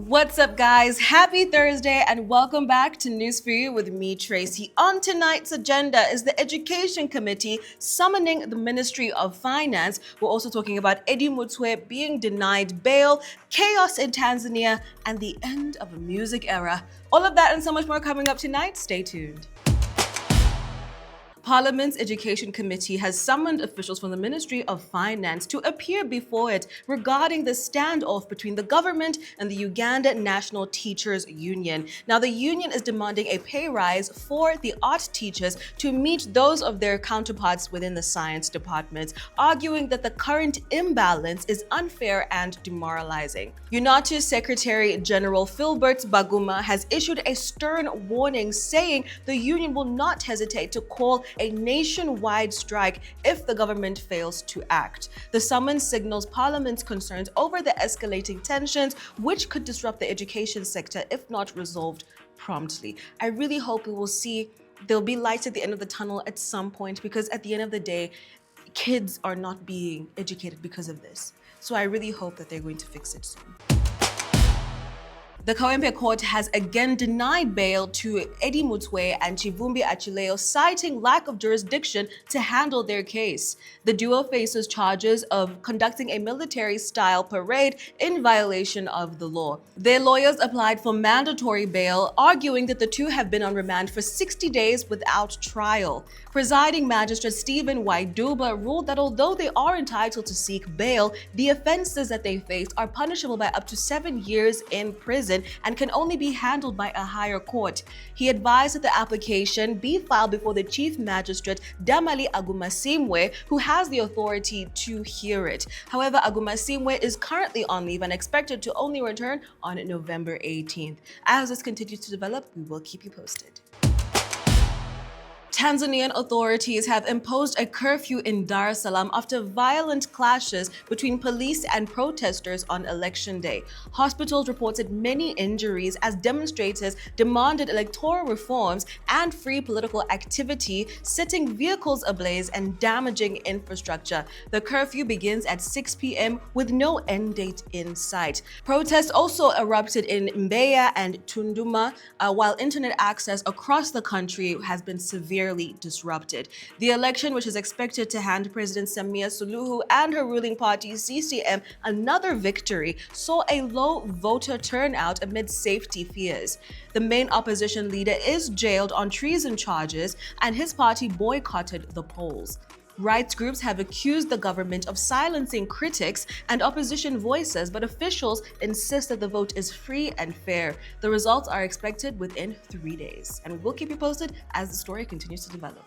What's up, guys? Happy Thursday and welcome back to News for You with me, Tracy. On tonight's agenda is the Education Committee summoning the Ministry of Finance. We're also talking about Eddy Mutwe being denied bail, chaos in Tanzania, and the end of a music era. All of that and so much more coming up tonight. Stay tuned. Parliament's Education Committee has summoned officials from the Ministry of Finance to appear before it regarding the standoff between the government and the Uganda National Teachers Union. Now, the union is demanding a pay rise for the art teachers to meet those of their counterparts within the science department, arguing that the current imbalance is unfair and demoralizing. UNATU Secretary General Philbert Baguma has issued a stern warning, saying the union will not hesitate to call a nationwide strike if the government fails to act. The summons signals Parliament's concerns over the escalating tensions, which could disrupt the education sector if not resolved promptly. I really hope we will see there'll be light at the end of the tunnel at some point, because at the end of the day, kids are not being educated because of this. So I really hope that they're going to fix it soon. The Kawempe Court has again denied bail to Eddy Mutwe and Kivumbi Achileo, citing lack of jurisdiction to handle their case. The duo faces charges of conducting a military-style parade in violation of the law. Their lawyers applied for mandatory bail, arguing that the two have been on remand for 60 days without trial. Presiding Magistrate Stephen Waiduba ruled that although they are entitled to seek bail, the offenses that they face are punishable by up to 7 years in prison and can only be handled by a higher court. He advised that the application be filed before the Chief Magistrate Damali Agumasimwe, who has the authority to hear it. However, Agumasimwe is currently on leave and expected to only return on November 18th. As this continues to develop, we will keep you posted. Tanzanian authorities have imposed a curfew in Salaam after violent clashes between police and protesters on election day. Hospitals reported many injuries as demonstrators demanded electoral reforms and free political activity, setting vehicles ablaze and damaging infrastructure. The curfew begins at 6 p.m. with no end date in sight. Protests also erupted in Mbeya and Tunduma, while internet access across the country has been severely disrupted. The election, which is expected to hand President Samia Suluhu and her ruling party CCM another victory, saw a low voter turnout amid safety fears. The main opposition leader is jailed on treason charges, and his party boycotted the polls. Rights groups have accused the government of silencing critics and opposition voices, but officials insist that the vote is free and fair. The results are expected within 3 days, and we'll keep you posted as the story continues to develop.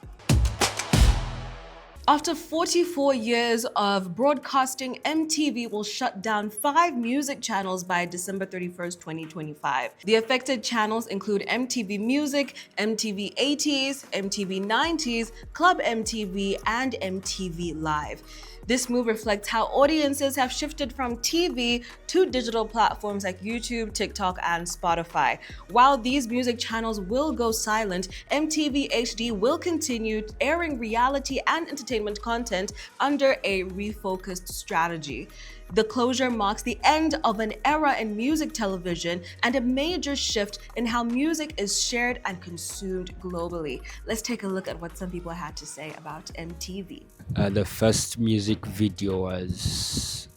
After 44 years of broadcasting, MTV will shut down 5 music channels by December 31st, 2025. The affected channels include MTV Music, MTV 80s, MTV 90s, Club MTV, and MTV Live. This move reflects how audiences have shifted from TV to digital platforms like YouTube, TikTok, and Spotify. While these music channels will go silent, MTV HD will continue airing reality and entertainment content under a refocused strategy. The closure marks the end of an era in music television and a major shift in how music is shared and consumed globally. Let's take a look at what some people had to say about MTV. The first music video was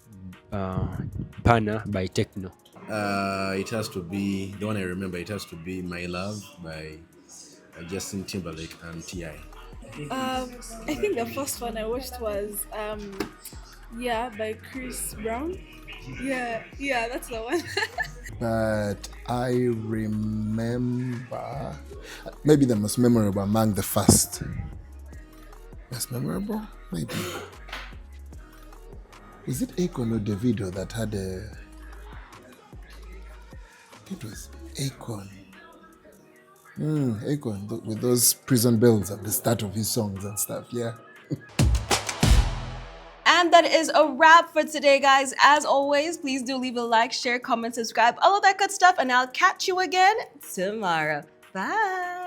Pana by Techno. It has to be, the one I remember, it has to be My Love by Justin Timberlake and T.I. I think the first one I watched was by Chris Brown. Yeah, that's the one. But I remember maybe the most memorable among the first. Most memorable? Maybe. Is it Akon or Davido that had a... It was Akon. Akon, with those prison bells at the start of his songs and stuff, yeah. And that is a wrap for today, guys. As always, please do leave a like, share, comment, subscribe, all of that good stuff, and I'll catch you again tomorrow. Bye.